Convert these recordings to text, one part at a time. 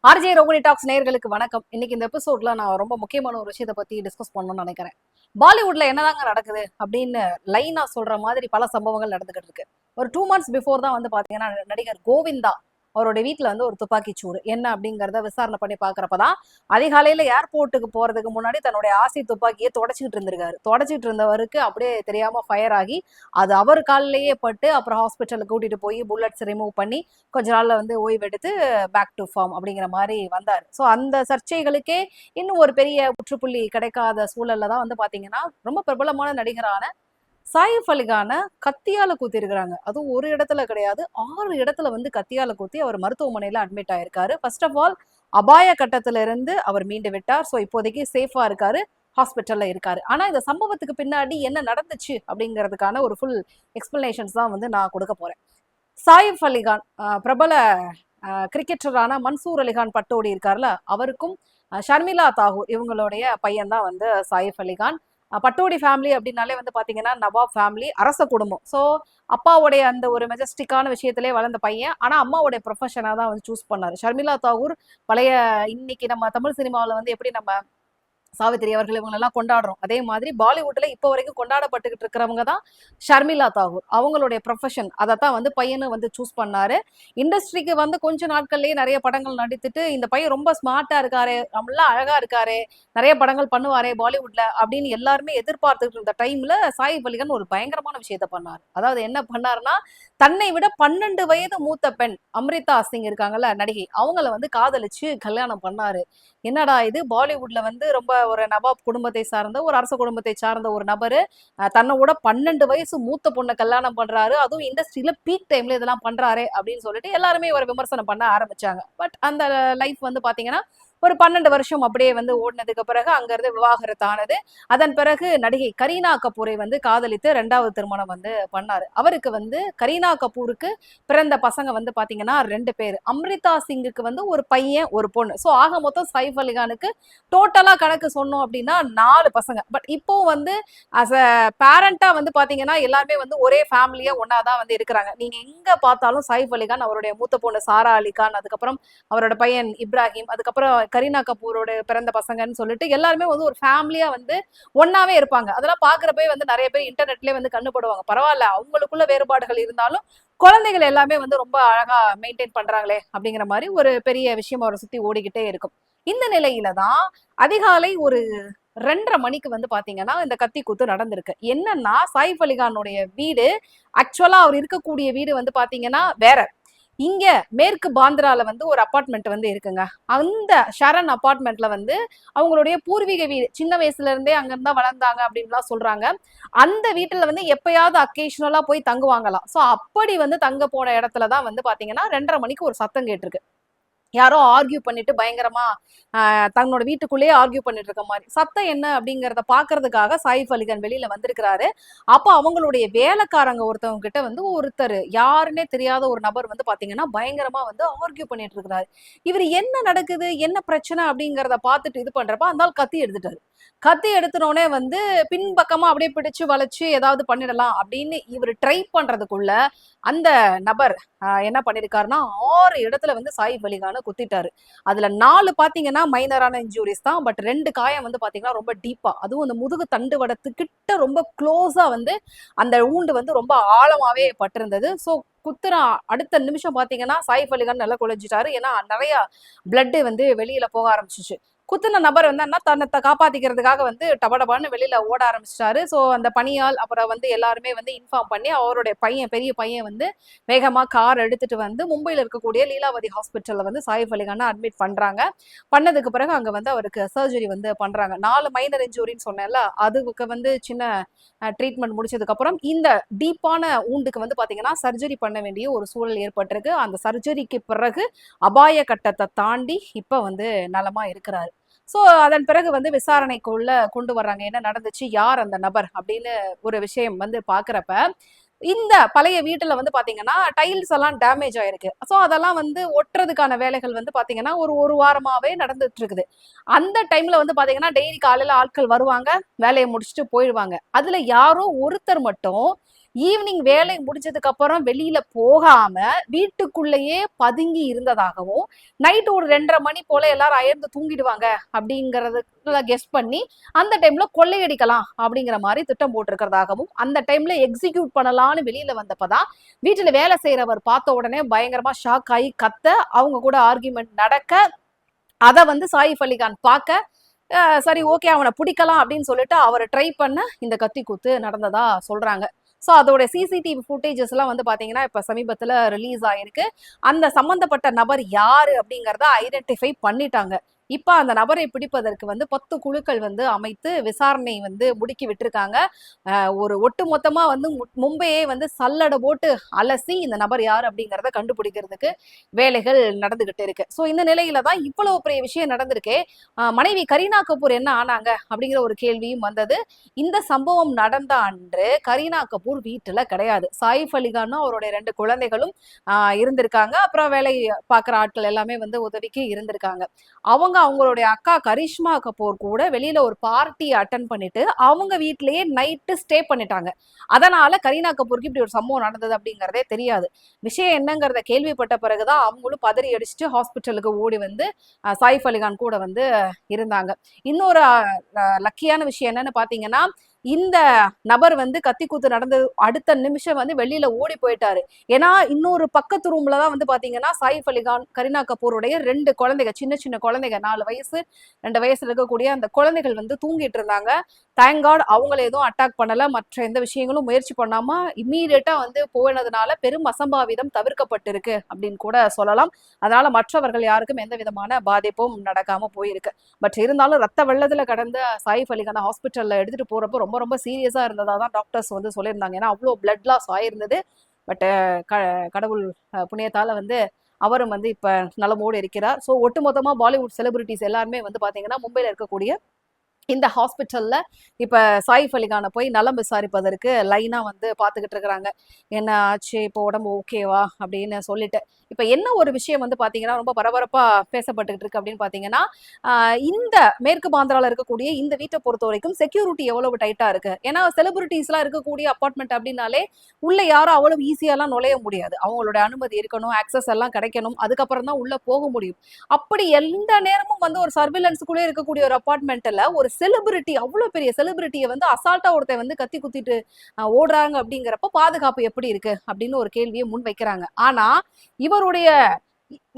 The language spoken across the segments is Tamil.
ஆர்ஜே ரோகிணி டாக்ஸ் நேயர்களுக்கு வணக்கம். இன்னைக்கு இந்த எபிசோட்ல நான் ரொம்ப முக்கியமான ஒரு விஷயத்தை பத்தி டிஸ்கஸ் பண்ணணும்னு நினைக்கிறேன். பாலிவுட்ல என்னதாங்க நடக்குது அப்படின்னு லைனா சொல்ற மாதிரி பல சம்பவங்கள் நடந்துகிட்டு இருக்கு. ஒரு 2 months பிஃபோர் தான் வந்து பாத்தீங்கன்னா நடிகர் கோவிந்தா அவருடைய வீட்டுல வந்து ஒரு துப்பாக்கி சூடு என்ன அப்படிங்கறத விசாரணை பண்ணி பாக்குறப்பதான் அதிகாலையில ஏர்போர்ட்டுக்கு போறதுக்கு முன்னாடி தன்னுடைய ஆசை துப்பாக்கியை தொடச்சிட்டு இருந்திருக்காரு. தொடச்சிட்டு இருந்தவருக்கு அப்படியே தெரியாம ஃபயர் ஆகி அது அவர் காலிலேயே பட்டு அப்புறம் ஹாஸ்பிட்டலுக்கு கூட்டிட்டு போய் புல்லட்ஸ் ரிமூவ் பண்ணி கொஞ்ச நாள்ல வந்து ஓய்வெடுத்து பேக் டு ஃபார்ம் அப்படிங்கிற மாதிரி வந்தார். ஸோ அந்த சர்ச்சைகளுக்கே இன்னும் ஒரு பெரிய முற்றுப்புள்ளி கிடைக்காத சூழல்ல தான் வந்து பாத்தீங்கன்னா ரொம்ப பிரபலமான நடிகரான சாயிஃப் அலிகான கத்தியால குத்தி இருக்கிறாங்க. அதுவும் ஒரு இடத்துல கிடையாது, 6 இடத்துல வந்து கத்தியால குத்தி அவர் மருத்துவமனையில அட்மிட் ஆயிருக்காரு. ஃபர்ஸ்ட் ஆஃப் ஆல் அபாய கட்டத்துல இருந்து அவர் மீண்டு விட்டார். ஸோ இப்போதைக்கு சேஃபா இருக்காரு, ஹாஸ்பிட்டல்ல இருக்காரு. ஆனா இந்த சம்பவத்துக்கு பின்னாடி என்ன நடந்துச்சு அப்படிங்கிறதுக்கான ஒரு ஃபுல் எக்ஸ்பிளனேஷன்ஸ் தான் வந்து நான் கொடுக்க போறேன். சாயிஃப் அலிகான் பிரபல கிரிக்கெட்டரான மன்சூர் அலிகான் பட்டோடி இருக்கார்ல, அவருக்கும் ஷர்மிளா தாகூர் இவங்களுடைய பையன் தான் வந்து சாயிஃப் அலிகான். பட்டோடி ஃபேமிலி அப்படின்னாலே வந்து பாத்தீங்கன்னா நவாப் ஃபேமிலி, அரச குடும்பம். ஸோ அப்பாவுடைய அந்த ஒரு மெஜஸ்டிக்கான விஷயத்திலே வளர்ந்த பையன். ஆனா அம்மாவுடைய ப்ரொஃபஷனா தான் வந்து சூஸ் பண்ணாரு. ஷர்மிளா தாகூர் பழைய இன்னைக்கு நம்ம தமிழ் சினிமாவில் வந்து எப்படி நம்ம சாவித்திரி அவர்கள் இவங்களெல்லாம் கொண்டாடுறோம், அதே மாதிரி பாலிவுட்ல இப்போ வரைக்கும் கொண்டாடப்பட்டுக்கிட்டு இருக்கிறவங்க தான் ஷர்மிளா தாகூர். அவங்களுடைய ப்ரொஃபஷன் அதைத்தான் வந்து பையனு வந்து சூஸ் பண்ணாரு. இண்டஸ்ட்ரிக்கு வந்து கொஞ்ச நாட்கள்லயே நிறைய படங்கள் நடித்துட்டு இந்த பையன் ரொம்ப ஸ்மார்ட்டா இருக்காரு, நல்லா அழகா இருக்காரு, நிறைய படங்கள் பண்ணுவாரே பாலிவுட்ல அப்படின்னு எல்லாருமே எதிர்பார்த்துட்டு இருந்த டைம்ல சாயிப் அலிகான் ஒரு பயங்கரமான விஷயத்த பண்ணாரு. அதாவது என்ன பண்ணாருன்னா, தன்னை விட 12 வயது மூத்த பெண் அம்ரிதா சிங் இருக்காங்கல்ல நடிகை, அவங்கள வந்து காதலிச்சு கல்யாணம் பண்ணாரு. என்னடா இது, பாலிவுட்ல வந்து ரொம்ப ஒரு நவாப் குடும்பத்தை சார்ந்த ஒரு அரச குடும்பத்தை சார்ந்த ஒரு நபரு தன்னோட 12 வயசு மூத்த பொண்ணை கல்யாணம் பண்றாரு, அதுவும் இண்டஸ்ட்ரியில பீக் டைம்ல இதெல்லாம் பண்றாரு அப்படின்னு சொல்லிட்டு எல்லாருமே ஒரு விமர்சனம் பண்ண ஆரம்பிச்சாங்க. பட் அந்த லைஃப் வந்து பாத்தீங்கன்னா ஒரு 12 வருஷம் அப்படியே வந்து ஓடினதுக்கு பிறகு அங்கிருந்து விவாகரத்து ஆனது. அதன் பிறகு நடிகை கரீனா கபூரை வந்து காதலித்து 2வது திருமணம் வந்து பண்ணாரு. அவருக்கு வந்து கரீனா கபூருக்கு பிறந்த பசங்க வந்து பாத்தீங்கன்னா 2 பேர். அம்ரிதா சிங்குக்கு வந்து ஒரு பையன் ஒரு பொண்ணு. ஸோ ஆக மொத்தம் சைஃப் அலிகானுக்கு டோட்டலா கணக்கு சொன்னோம் அப்படின்னா 4 பசங்க. பட் இப்போ வந்து அஸ் அ பேரண்டா வந்து பாத்தீங்கன்னா எல்லாருமே வந்து ஒரே ஃபேமிலியா ஒன்னாதான் வந்து இருக்கிறாங்க. நீங்க எங்க பார்த்தாலும் சைஃப் அலிகான், அவருடைய மூத்த பொண்ணு சாரா அலிகான், அதுக்கப்புறம் அவரோட பையன் இப்ராஹிம், அதுக்கப்புறம் கரீனா கபூரோட பிறந்த பசங்கன்னு சொல்லிட்டு எல்லாருமே வந்து ஒரு ஃபேமிலியா வந்து ஒன்னாவே இருப்பாங்க. அதெல்லாம் பாக்குறப்பே வந்து நிறைய பேர் இன்டர்நெட்லயே வந்து கண்டுபடுவாங்க. பரவாயில்ல, அவங்களுக்குள்ள வேறுபாடுகள் இருந்தாலும் குழந்தைகள் எல்லாமே வந்து ரொம்ப அழகா மெயின்டைன் பண்றாங்களே அப்படிங்கிற மாதிரி ஒரு பெரிய விஷயம் அவரை சுத்தி ஓடிக்கிட்டே இருக்கும். இந்த நிலையில தான் அதிகாலை ஒரு 2:30 மணிக்கு வந்து பாத்தீங்கன்னா இந்த கத்தி கூத்து நடந்திருக்கு. என்னன்னா சாயிப் அலிகானுடைய வீடு, ஆக்சுவலா அவர் இருக்கக்கூடிய வீடு வந்து பாத்தீங்கன்னா வேற. இங்க மேற்கு பாந்திரால வந்து ஒரு அபார்ட்மெண்ட் வந்து இருக்குங்க. அந்த ஷரண் அபார்ட்மெண்ட்ல வந்து அவங்களுடைய பூர்வீக வீடு, சின்ன வயசுல இருந்தே அங்க இருந்தா வளர்ந்தாங்க அப்படின்லாம் சொல்றாங்க. அந்த வீட்டுல வந்து எப்பயாவது அக்கேஷனலா போய் தங்குவாங்களாம். சோ அப்படி வந்து தங்க போன இடத்துலதான் வந்து பாத்தீங்கன்னா 2:30 மணிக்கு ஒரு சத்தம் கேட்டிருக்கு. யாரோ ஆர்கியூ பண்ணிட்டு பயங்கரமா தன்னோட வீட்டுக்குள்ளேயே ஆர்கியூ பண்ணிட்டு இருக்க மாதிரி சத்தம். என்ன அப்படிங்கறத பாக்குறதுக்காக சாயிஃப் அலிகான் வெளியில வந்திருக்கிறாரு. அப்போ அவங்களுடைய வேலைக்காரங்க ஒருத்தவங்க கிட்ட வந்து ஒருத்தர் யாருன்னே தெரியாத ஒரு நபர் வந்து பாத்தீங்கன்னா பயங்கரமா வந்து ஆர்கியூ பண்ணிட்டு இருக்கிறாரு. இவர் என்ன நடக்குது, என்ன பிரச்சனை அப்படிங்கறத பார்த்துட்டு இது பண்றப்ப அந்த ஆள் கத்தி எடுத்துட்டாரு. கத்தி எடுத்துனோடனே வந்து பின்பக்கமா அப்படியே பிடிச்சு வளைச்சு ஏதாவது பண்ணிடலாம் அப்படின்னு இவர் ட்ரை பண்றதுக்குள்ள அந்த நபர் என்ன பண்ணிருக்காருன்னா 6 இடத்துல வந்து சாயிப் அலிகான குத்திட்டாரு. அதுல 4 பாத்தீங்கன்னா மைனரான இன்ஜூரிஸ் தான். பட் 2 காயம் வந்து பாத்தீங்கன்னா ரொம்ப டீப்பா, அதுவும் அந்த முதுகு தண்டு வடத்துக்கிட்ட ரொம்ப க்ளோஸா வந்து அந்த ஊண்டு வந்து ரொம்ப ஆழமாவே பட்டிருந்தது. ஸோ குத்துற அடுத்த நிமிஷம் பாத்தீங்கன்னா சாயிப் அலிகான் நல்லா குழஞ்சிட்டாரு. ஏன்னா நிறைய பிளட் வந்து வெளியில போக ஆரம்பிச்சிச்சு. குத்துன நபர் வந்து என்ன தன்னை காப்பாத்திக்கிறதுக்காக வந்து டபடபான்னு வெளியில ஓட ஆரம்பிச்சிட்டாரு. ஸோ அந்த பணியால் அப்புறம் வந்து எல்லாருமே வந்து இன்ஃபார்ம் பண்ணி அவருடைய பையன், பெரிய பையன் வந்து வேகமா கார் எடுத்துட்டு வந்து மும்பையில இருக்கக்கூடிய லீலாவதி ஹாஸ்பிட்டல்ல வந்து சாயிப் அலிகான அட்மிட் பண்றாங்க. பண்ணதுக்கு பிறகு அங்க வந்து அவருக்கு சர்ஜரி வந்து பண்றாங்க. 4 மைனர் இன்ஜூரின்னு சொன்னேன்ல, அதுக்கு வந்து சின்ன ட்ரீட்மெண்ட் முடிச்சதுக்கு அப்புறம் இந்த டீப்பான ஊண்டுக்கு வந்து பாத்தீங்கன்னா சர்ஜரி பண்ண வேண்டிய ஒரு சூழல் ஏற்பட்டிருக்கு. அந்த சர்ஜரிக்கு பிறகு அபாய கட்டத்தை தாண்டி இப்ப வந்து நலமா இருக்கிறாரு. சோ அதன் பிறகு வந்து விசாரணைக்குள்ள கொண்டு வர்றாங்க, என்ன நடந்துச்சு, யார் அந்த நபர் அப்படின்னு ஒரு விஷயம் வந்து பாக்குறப்ப இந்த பழைய வீட்டுல வந்து பாத்தீங்கன்னா டைல்ஸ் எல்லாம் டேமேஜ் ஆயிருக்கு. சோ அதெல்லாம் வந்து ஒட்டுறதுக்கான வேலைகள் வந்து பாத்தீங்கன்னா ஒரு வாரமாவே நடந்துட்டு இருக்குது. அந்த டைம்ல வந்து பாத்தீங்கன்னா டெய்லி காலையில ஆட்கள் வருவாங்க, வேலையை முடிச்சுட்டு போயிடுவாங்க. அதுல யாரோ ஒருத்தர் மட்டும் ஈவினிங் வேலை முடிஞ்சதுக்கு அப்புறம் வெளியில போகாம வீட்டுக்குள்ளேயே பதுங்கி இருந்ததாகவும், நைட்டு ஒரு 2:30 மணி போல எல்லாரும் அயர்ந்து தூங்கிடுவாங்க அப்படிங்கறது கெஸ் பண்ணி அந்த டைம்ல கொள்ளையடிக்கலாம் அப்படிங்கிற மாதிரி திட்டம் போட்டிருக்கிறதாகவும், அந்த டைம்ல எக்ஸிக்யூட் பண்ணலாம்னு வெளியில வந்தப்பதான் வீட்டுல வேலை செய்யறவர் பார்த்த உடனே பயங்கரமா ஷாக் ஆகி கத்த, அவங்க கூட ஆர்கியூமெண்ட் நடக்க, அதை வந்து சாயிஃப் அலிகான் பார்க்க, சரி ஓகே அவனை பிடிக்கலாம் அப்படின்னு சொல்லிட்டு அவரை ட்ரை பண்ண இந்த கத்தி குத்து நடந்ததா சொல்றாங்க. ஸோ அதோட சிசிடிவி ஃபுட்டேஜஸ் எல்லாம் வந்து பாத்தீங்கன்னா இப்ப சமீபத்துல ரிலீஸ் ஆயிருக்கு. அந்த சம்பந்தப்பட்ட நபர் யாரு அப்படிங்கறத ஐடென்டிஃபை பண்ணிட்டாங்க. இப்ப அந்த நபரை பிடிப்பதற்கு வந்து 10 குழுக்கள் வந்து அமைத்து விசாரணை வந்து முடுக்கி விட்டுருக்காங்க. ஒரு ஒட்டு மொத்தமா வந்து மும்பையே வந்து சல்லடை போட்டு அலசி இந்த நபர் யார் அப்படிங்கறத கண்டுபிடிக்கிறதுக்கு வேலைகள் நடந்துகிட்டு இருக்கு. ஸோ இந்த நிலையில தான் இவ்வளவு பெரிய விஷயம் நடந்திருக்கே. மனைவி கரீனா கபூர் என்ன ஆனாங்க அப்படிங்கிற ஒரு கேள்வியும் வந்தது. இந்த சம்பவம் நடந்த அன்று கரீனா கபூர் வீட்டுல கிடையாது. சாயிஃப் அலிகானும் அவருடைய 2 குழந்தைகளும் இருந்திருக்காங்க. அப்புறம் வேலை பார்க்குற ஆட்கள் எல்லாமே வந்து உதவிக்கு இருந்திருக்காங்க. அவங்களுடைய அக்கா கரிஷ்மா கபூர் கூட வெளியில ஒரு பார்ட்டி அட்டன் பண்ணிட்டு அவங்க வீட்லயே நைட்டு ஸ்டே பண்ணிட்டாங்க. அதனால கரீனா கபூருக்கு இப்படி ஒரு சம்பவம் நடந்தது அப்படிங்கறதே தெரியாது. விஷயம் என்னங்கறத கேள்விப்பட்ட பிறகுதான் அவங்களும் பதறி அடிச்சுட்டு ஹாஸ்பிட்டலுக்கு ஓடி வந்து சாயிஃப் அலிகான் கூட வந்து இருந்தாங்க. இன்னொரு லக்கியான விஷயம் என்னன்னு பாத்தீங்கன்னா, இந்த நபர் வந்து கத்தி கூத்து நடந்தது அடுத்த நிமிஷம் வந்து வெளியில ஓடி போயிட்டாரு. ஏன்னா இன்னொரு பக்கத்து ரூம்ல தான் வந்து பாத்தீங்கன்னா சாயிஃப் அலிகான், கரீனா கபூருடைய 2 குழந்தைங்க, சின்ன சின்ன குழந்தைங்க, 4 வயசு 2 வயசுல இருக்கக்கூடிய அந்த குழந்தைகள் வந்து தூங்கிட்டு இருந்தாங்க. தேங்க் காட் அவங்கள எதுவும் அட்டாக் பண்ணல, மற்ற எந்த விஷயங்களும் முயற்சி பண்ணாம இம்மீடியட்டா வந்து போனதுனால பெரும் அசம்பாவிதம் தவிர்க்கப்பட்டிருக்கு அப்படின்னு கூட சொல்லலாம். அதனால மற்றவர்கள் யாருக்கும் எந்த விதமான பாதிப்பும் நடக்காம போயிருக்கு. பட் இருந்தாலும் ரத்த வெள்ளத்துல கடந்த சாயிஃப் அலிகான ஹாஸ்பிட்டல்ல எடுத்துட்டு போறப்போ ரொம்ப ரொம்ப சீரியஸா இருந்ததா தான் டாக்டர்ஸ் வந்து சொல்லியிருந்தாங்க. ஏன்னா அவ்வளோ பிளட் லாஸ் ஆயிருந்தது. பட் கடவுள் புண்ணியத்தால வந்து அவரும் வந்து இப்ப நலமோடு இருக்கிறார். ஸோ ஒட்டுமொத்தமா பாலிவுட் செலிபிரிட்டிஸ் எல்லாருமே வந்து பாத்தீங்கன்னா மும்பைல இருக்கக்கூடிய இந்த ஹாஸ்பிட்டல்ல இப்ப சாயிஃப் அலிகானை போய் நலம் விசாரிப்பதற்கு லைனா வந்து பாத்துக்கிட்டு இருக்கிறாங்க. என்ன ஆச்சு, இப்போ உடம்பு ஓகேவா அப்படின்னு சொல்லிட்டு. இப்ப என்ன ஒரு விஷயம் வந்து பாத்தீங்கன்னா ரொம்ப பரபரப்பா பேசப்பட்டுக்கிட்டு இருக்கு அப்படின்னு பாத்தீங்கன்னா, இந்த மேற்கு பாந்திரால இருக்கக்கூடிய இந்த வீட்டை பொறுத்த வரைக்கும் செக்யூரிட்டி எவ்வளவு டைட்டா இருக்கு. ஏன்னா செலிபிரிட்டிஸ் எல்லாம் இருக்கக்கூடிய அபார்ட்மெண்ட் அப்படின்னாலே உள்ள யாரும் அவ்வளவு ஈஸியாலாம் நுழைய முடியாது. அவங்களோட அனுமதி இருக்கணும், ஆக்சஸ் எல்லாம் கிடைக்கணும், அதுக்கப்புறம் தான் உள்ள போக முடியும். அப்படி எந்த நேரமும் வந்து ஒரு சர்வேலன்ஸுக்குள்ளே இருக்கக்கூடிய ஒரு அபார்ட்மெண்ட்ல ஒரு செலிபிரிட்டி, அவ்வளவு பெரிய செலிபிரிட்டியை வந்து அசால்ட்டா ஒருத்தர் வந்து கத்தி குத்திட்டு ஓடுறாங்க அப்படிங்கிறப்ப பாதுகாப்பு எப்படி இருக்கு அப்படின்னு ஒரு கேள்வியை முன் வைக்கிறாங்க. ஆனா இவருடைய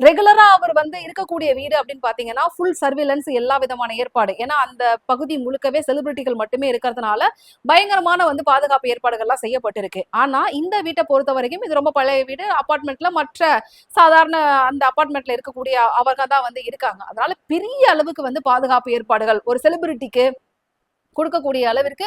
ரெகுலரா அவர் வந்து இருக்கக்கூடிய வீடு அப்படின்னு பாத்தீங்கன்னா ஃபுல் சர்வேலன்ஸ், எல்லா விதமான ஏற்பாடு. ஏன்னா அந்த பகுதி முழுக்கவே செலிபிரிட்டிகள் மட்டுமே இருக்கிறதுனால பயங்கரமான வந்து பாதுகாப்பு ஏற்பாடுகள்லாம் செய்யப்பட்டிருக்கு. ஆனா இந்த வீட்டை பொறுத்த வரைக்கும் இது ரொம்ப பழைய வீடு. அபார்ட்மெண்ட்ல மற்ற சாதாரண அந்த அபார்ட்மெண்ட்ல இருக்கக்கூடிய அவங்க தான் வந்து இருக்காங்க. அதனால பெரிய அளவுக்கு வந்து பாதுகாப்பு ஏற்பாடுகள் ஒரு செலிபிரிட்டிக்கு கொடுக்கக்கூடிய அளவிற்கு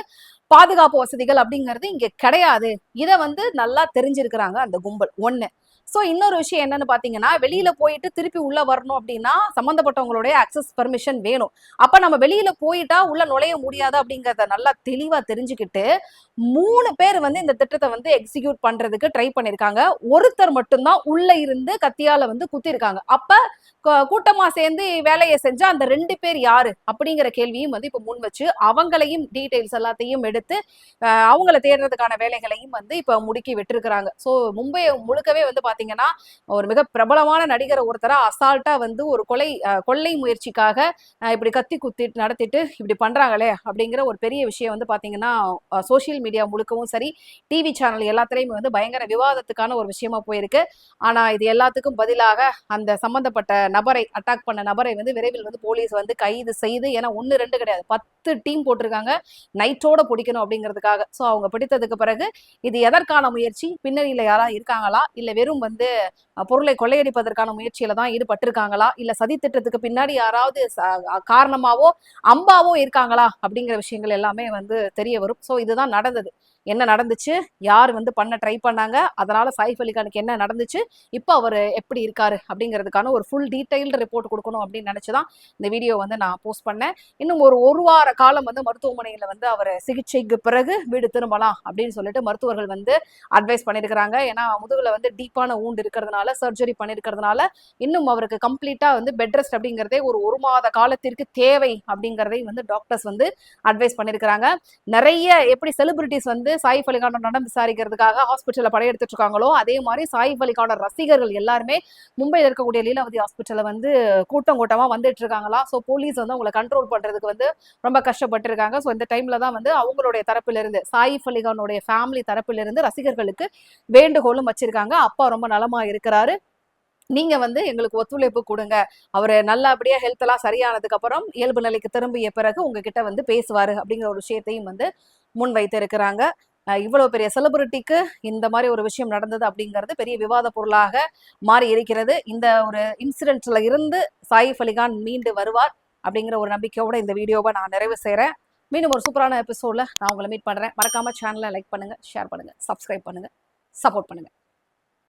பாதுகாப்பு வசதிகள் அப்படிங்கிறது இங்க கிடையாது. இதை வந்து நல்லா தெரிஞ்சிருக்கிறாங்க அந்த கும்பல். ஒண்ணு. சோ இன்னொரு விஷயம் என்னன்னு பாத்தீங்கன்னா, வெளியில போயிட்டு திருப்பி உள்ள வரணும் அப்படின்னா சம்பந்தப்பட்டவங்களுடைய அக்சஸ் பெர்மிஷன் வேணும். அப்ப நம்ம வெளியில போயிட்டா உள்ள நுழைய முடியாது அப்படிங்கறத நல்லா தெளிவா தெரிஞ்சுக்கிட்டு 3 பேர் வந்து இந்த திட்டத்தை வந்து எக்ஸிக்யூட் பண்றதுக்கு ட்ரை பண்ணிருக்காங்க. ஒருத்தர் மட்டும்தான் உள்ள இருந்து கத்தியால வந்து குத்தி இருக்காங்க. அப்ப கூட்டமா சேர்ந்து வேலையை செஞ்சா அந்த 2 பேர் யாரு அப்படிங்கிற கேள்வியும் வந்து இப்ப முன் வச்சு அவங்களையும் டீடைல்ஸ் எல்லாத்தையும் எடுத்து அவங்கள தேடுறதுக்கான வேலைகளையும் வந்து இப்ப முடுக்கி விட்டுருக்காங்க. சோ மும்பை முழுக்கவே வந்து பாத்தீங்கன்னா ஒரு மிக பிரபலமான நடிகர் ஒருத்தரா அசால்ட்டா வந்து ஒரு கொள்ளை முயற்சிக்காக இப்படி கத்தி குத்தி நடத்திட்டு இப்படி பண்றாங்களே அப்படிங்கிற ஒரு பெரிய விஷயம் வந்து பாத்தீங்கன்னா சோசியல் மீடியா முழுக்கவும் சரி, டிவி சேனல் எல்லாத்திலையுமே வந்து பயங்கர விவாதத்துக்கான ஒரு விஷயமா போயிருக்கு. ஆனா இது எல்லாத்துக்கும் பதிலாக அந்த சம்பந்தப்பட்ட நபரை, அட்டாக் பண்ண நபரை வந்து விரைவில் வந்து போலீஸ் வந்து கைது செய்து, ஏன்னா 1 2 கிடையாது 10 டீம் போட்டிருக்காங்க நைட்டோட பிடிக்கணும் அப்படிங்கிறதுக்காக. சோ அவங்க பிடித்ததுக்கு பிறகு இது எதற்கான முயற்சி, பின்னணியில யாரா இருக்காங்களா, இல்ல வெறும் வந்து பொருளை கொள்ளையடிப்பதற்கான முயற்சியில தான் ஈடுபட்டிருக்காங்களா, இல்ல சதி திட்டத்துக்கு பின்னாடி யாராவது காரணமாவோ அம்பாவோ இருக்காங்களா அப்படிங்கிற விஷயங்கள் எல்லாமே வந்து தெரிய வரும். சோ இதுதான் நடந்தது. என்ன நடந்துச்சு, யார் வந்து பண்ண ட்ரை பண்ணாங்க, அதனால சாயிஃப் அலிகானுக்கு என்ன நடந்துச்சு, இப்போ அவர் எப்படி இருக்காரு அப்படிங்கிறதுக்கான ஒரு ஃபுல் டீடைல்டு ரிப்போர்ட் கொடுக்கணும் அப்படின்னு நினைச்சுதான் இந்த வீடியோ வந்து நான் போஸ்ட் பண்ணேன். இன்னும் ஒரு வார காலம் வந்து மருத்துவமனையில வந்து அவர் சிகிச்சைக்கு பிறகு வீடு திரும்பலாம் அப்படின்னு சொல்லிட்டு மருத்துவர்கள் வந்து அட்வைஸ் பண்ணிருக்கிறாங்க. ஏன்னா முதுகுல வந்து டீப்பான ஊண்டு இருக்கிறதுனால, சர்ஜரி பண்ணிருக்கிறதுனால இன்னும் அவருக்கு கம்ப்ளீட்டா வந்து பெட் ரெஸ்ட் அப்படிங்கிறதே ஒரு மாத காலத்திற்கு தேவை அப்படிங்கிறதை வந்து டாக்டர்ஸ் வந்து அட்வைஸ் பண்ணிருக்கிறாங்க. நிறைய எப்படி செலிபிரிட்டிஸ் வந்து வந்து சாயிஃப் அலிகான நடம் விசாரிக்கிறதுக்காக ஹாஸ்பிட்டல்ல படையெடுத்துட்டு இருக்காங்களோ அதே மாதிரி சாயிஃப் அலிகான ரசிகர்கள் எல்லாருமே மும்பையில் இருக்கக்கூடிய லீலாவதி ஹாஸ்பிட்டல்ல வந்து கூட்டமா வந்துட்டு இருக்காங்களா. ஸோ போலீஸ் வந்து அவங்களை கண்ட்ரோல் பண்றதுக்கு வந்து ரொம்ப கஷ்டப்பட்டு இருக்காங்க. ஸோ இந்த டைம்ல தான் வந்து அவங்களுடைய தரப்பிலிருந்து சாயிஃப் அலிகானுடைய ஃபேமிலி தரப்பிலிருந்து ரசிகர்களுக்கு வேண்டுகோளும் வச்சிருக்காங்க. அப்பா ரொம்ப நலமா இருக்கிறாரு, நீங்க வந்து எங்களுக்கு ஒத்துழைப்பு கொடுங்க, அவரு நல்லபடியா ஹெல்த் எல்லாம் சரியானதுக்கு அப்புறம் இயல்பு நிலைக்கு திரும்பிய பிறகு உங்ககிட்ட வந்து பேசுவாரு அப்படிங்கிற ஒரு விஷயத்தையும் வந்து முன் வைத்து இருக்கிறாங்க. இவ்வளவு பெரிய செலிபிரிட்டிக்கு இந்த மாதிரி ஒரு விஷயம் நடந்தது அப்படிங்கிறது பெரிய விவாத பொருளாக மாறி இருக்கிறது. இந்த ஒரு இன்சிடென்ட்ல இருந்து சாயிஃப் அலிகான் மீண்டு வருவார் அப்படிங்கிற ஒரு நம்பிக்கையோட இந்த வீடியோவை நான் நிறைவு செய்றேன். மீண்டும் ஒரு சூப்பரான எபிசோட்ல நான் உங்களை மீட் பண்றேன். மறக்காம சேனலை லைக் பண்ணுங்க, ஷேர் பண்ணுங்க, சப்ஸ்கிரைப் பண்ணுங்க, சப்போர்ட் பண்ணுங்க.